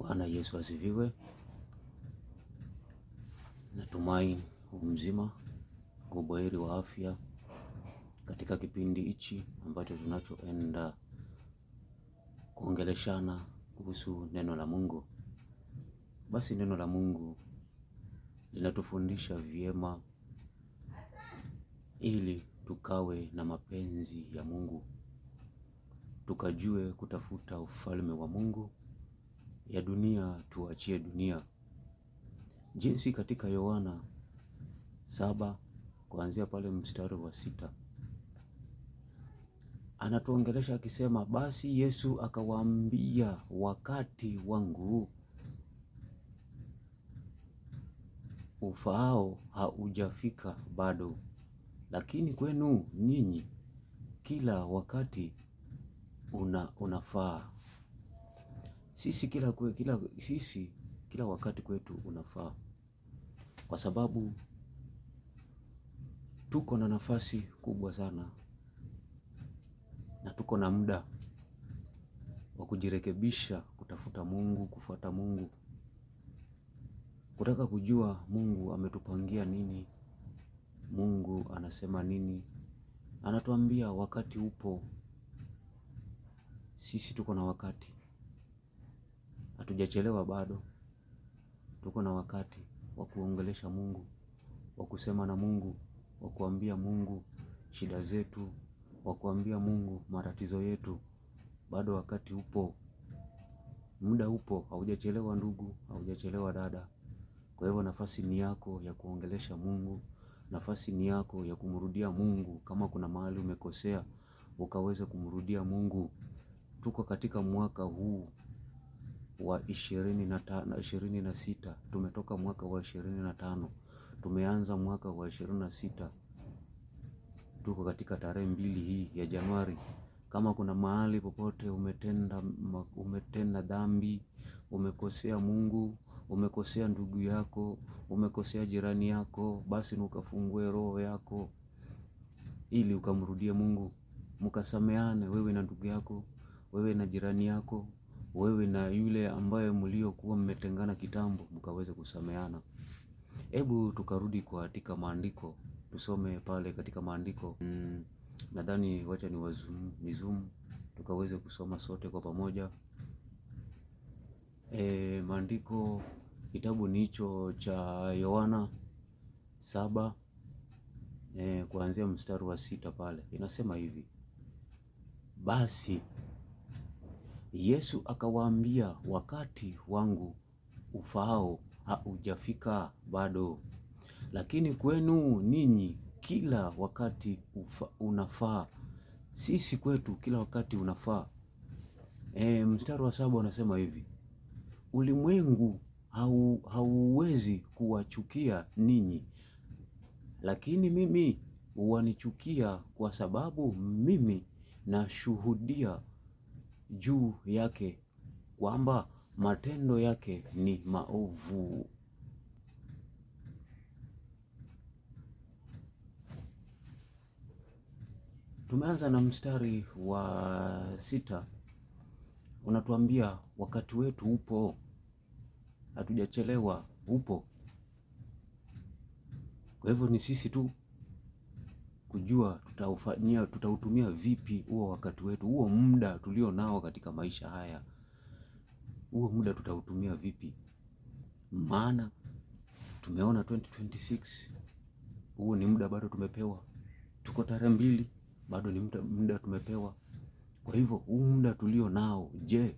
Bwana Yesu asifiwe. Natumai mzima ubuheri wa afya katika kipindi hichi ambacho tunachoenda kuongeleshana kuhusu neno la Mungu. Basi neno la Mungu linatufundisha vyema ili tukawe na mapenzi ya Mungu, tukajue kutafuta ufalme wa Mungu, ya dunia tuachie dunia. Jinsi katika Yohana 7 kuanzia pale mstari wa 6 anatuongelesha akisema, basi Yesu akawaambia, wakati wangu ufaao haujafika bado, lakini kwenu nyinyi kila wakati unafaa. Sisi kila wakati kwetu unafaa, kwa sababu tuko na nafasi kubwa sana na tuko na muda wa kujirekebisha, kutafuta Mungu, kufuata Mungu, kutaka kujua Mungu ametupangia nini, Mungu anasema nini. Anatuambia wakati upo. Sisi tuko na wakati, hatujachelewa bado. Tuko na wakati wa kuongelesha Mungu, wa kusema na Mungu, wa kuambia Mungu shida zetu, wa kuambia Mungu matatizo yetu. Bado wakati upo, muda upo, haujachelewa ndugu, haujachelewa dada. Kwa hivyo nafasi ni yako ya kuongelesha Mungu, nafasi ni yako ya kumrudia Mungu. Kama kuna mahali umekosea, ukaweza kumrudia Mungu. Tuko katika mwaka huu wa 26, tumetoka mwaka wa 25, tumeanza mwaka wa 26. Tuko katika tarehe 2 hii ya Januari. Kama kuna mahali popote umetenda dhambi, umekosea Mungu, umekosea ndugu yako, umekosea jirani yako, basi ukafungue roho yako ili ukamrudie Mungu, mkasameane, wewe na ndugu yako, wewe na jirani yako, wewe na yule ambaye mliokuwa mmetengana kitambo, mkaweze kusameana. Hebu tukarudi katika maandiko, tusome pale katika maandiko. Nadhani wacha ni zoom tukaweze kusoma sote kwa pamoja. Maandiko, kitabu ni hicho cha Yohana 7 kuanzia mstari wa 6 pale. Inasema hivi: basi Yesu akawaambia, wakati wangu ufaao haujafika bado, lakini kwenu ninyi kila wakati unafaa. Sisi kwetu kila wakati unafaa. Mstari wa 7 unasema hivi: ulimwengu hauwezi kuwachukia ninyi, lakini mimi wanichukia kwa sababu mimi nashuhudia juu yake kwamba matendo yake ni maovu. Tumeanza na mstari wa 6, unatuambia wakati wetu upo, hatujachelewa, upo. Kwa hivyo ni sisi tu kujua tutautumia vipi huo wakati wetu, huo muda tulio nao katika maisha haya, huo muda tutautumia vipi? Maana tumeona 2026, huo ni muda bado tumepewa. Tuko tarehe 2, bado ni muda tumepewa. Kwa hivyo huu muda tulio nao, je,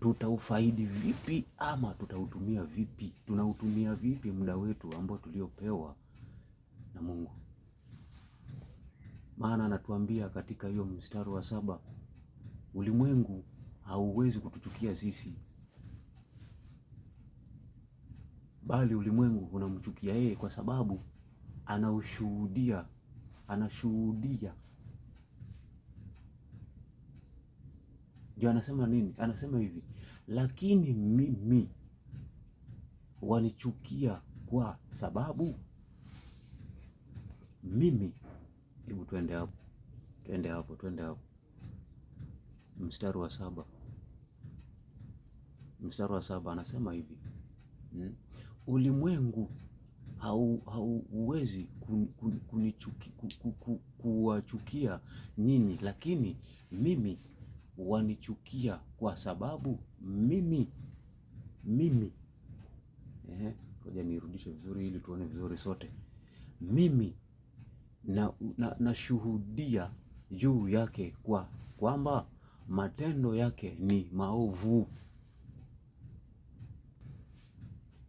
tutaufaidi vipi ama tutautumia vipi? Tunautumia vipi muda wetu ambao tuliopewa na Mungu? Maana anatuambia katika hiyo mstari wa 7, ulimwengu hauwezi kutuchukia sisi, bali ulimwengu unamchukia yeye kwa sababu anashuhudia. Ndio anasema nini? Anasema hivi: lakini mimi wanichukia kwa sababu mimi. Hebu twende hapo. Mstari wa 7, mstari wa 7 anasema hivi, ulimwengu hauwezi kuwachukia nyinyi, lakini mimi wanichukia kwa sababu mimi ngoja nirudishe vizuri ili tuone vizuri sote. Mimi nashuhudia juu yake kwamba matendo yake ni maovu.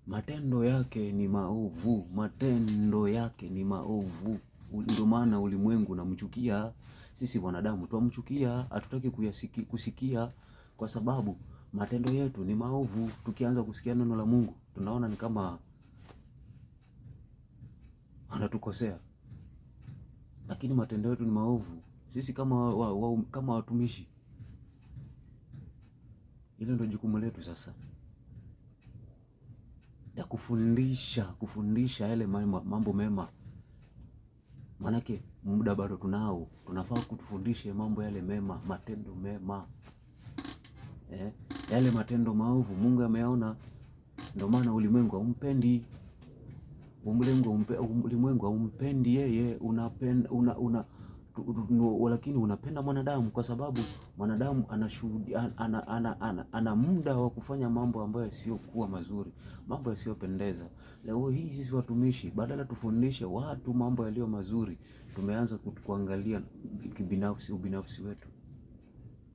Matendo yake ni maovu, matendo yake ni maovu. Ndio maana ulimwengu unamchukia. Sisi wanadamu twamchukia, hatutaki kusikia, kwa sababu matendo yetu ni maovu. Tukianza kusikia neno la Mungu tunaona ni kama anatukosea, lakini matendo yetu ni maovu. Sisi kama watumishi, ile ndio jukumu letu sasa, ya kufundisha yale mambo mema. Manake muda bado tunao, tunafaa kutufundishe mambo yale mema, matendo mema. Yale matendo maovu Mungu ameona, ndio maana ulimwengu haumpendi. Ulimwengu haumpendi yeye, lakini unapenda mwanadamu, kwa sababu mwanadamu anashuhudia, ana muda wa kufanya mambo ambayo yasiokuwa mazuri, mambo yasiyopendeza. Leo hii sisi watumishi, badala tufundishe watu mambo yaliyo mazuri, tumeanza kuangalia ubinafsi wetu.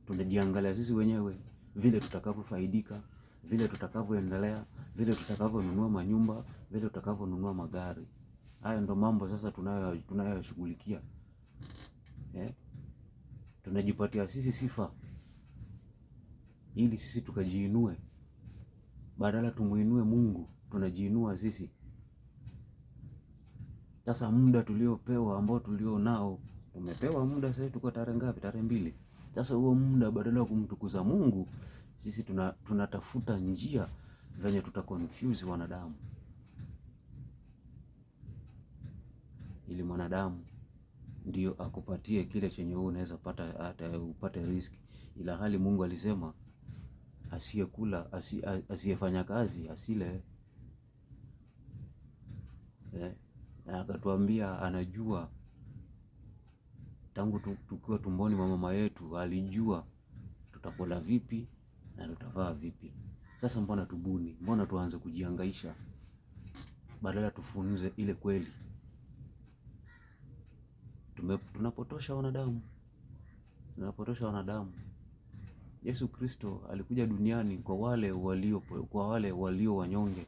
Tunajiangalia sisi wenyewe, vile tutakavyofaidika, vile tutakavyoendelea, vile tutakavyonunua manyumba, vile tutakavyonunua magari. Haya ndo mambo sasa tunayoshughulikia. Tunajipatia sisi sifa ili sisi tukajiinue, badala tumuinue Mungu, tunajiinua sisi. Sasa muda tuliopewa, ambao tulionao, tumepewa muda sasa, tuko tarehe ngapi? Tarehe 2. Sasa huo muda, badala ya kumtukuza Mungu, sisi tunatafuta njia zenye confuse wanadamu, ili mwanadamu ndio akupatie kile chenye wewe unaweza pata, hata upate riziki. Ila hali Mungu alisema asiyekula, asiyefanya kazi asile. Na akatuambia anajua tangu tukiwa tumboni mwa mama yetu, alijua tutakula vipi na tutavaa vipi. Sasa mbona tubuni? Mbona tuanze kujihangaisha badala tufunze ile kweli? Tunapotosha wanadamu. Yesu Kristo alikuja duniani kwa wale walio wanyonge,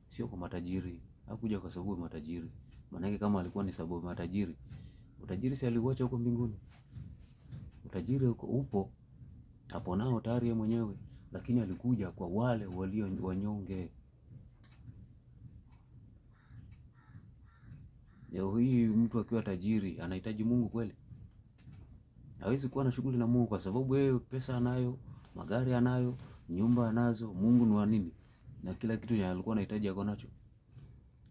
sio kwa matajiri. Hakuja kwa sababu ya matajiri. Maana kama alikuwa ni sababu ya matajiri, utajiri si aliuacha huko mbinguni? Utajiri upo hapo nao tayari mwenyewe, lakini alikuja kwa wale walio wanyonge. Leo hii mtu akiwa tajiri anahitaji Mungu kweli? Hawezi kuwa na shughuli na Mungu, kwa sababu yeye pesa anayo, magari anayo, nyumba anazo. Mungu ni wa nini? Na kila kitu alikuwa anahitaji ako nacho.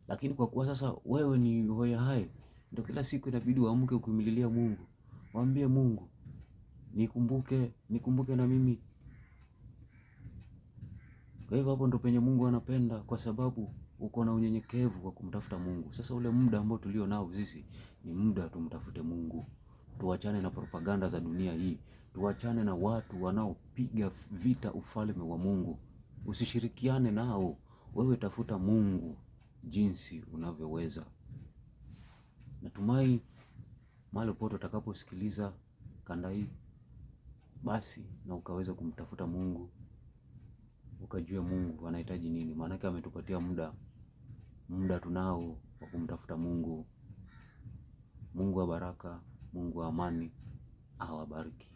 Lakini kwa kuwa sasa wewe ni hoya hai, ndio kila siku inabidi uamke ukimlilia Mungu. Waambie Mungu, nikumbuke na mimi. Kwa hivyo hapo ndo penye Mungu anapenda, kwa sababu uko na unyenyekevu wa kumtafuta Mungu. Sasa ule muda ambao tulio nao sisi ni muda tumtafute Mungu. Tuachane na propaganda za dunia hii. Tuachane na watu wanaopiga vita ufalme wa Mungu. Usishirikiane nao. Wewe tafuta Mungu jinsi unavyoweza. Natumai mahali pote utakaposikiliza kanda hii, basi na ukaweza kumtafuta Mungu, ukajua Mungu anahitaji nini. Maana ametupatia muda tunao wa kumtafuta Mungu. Mungu wa baraka, Mungu wa amani awabariki.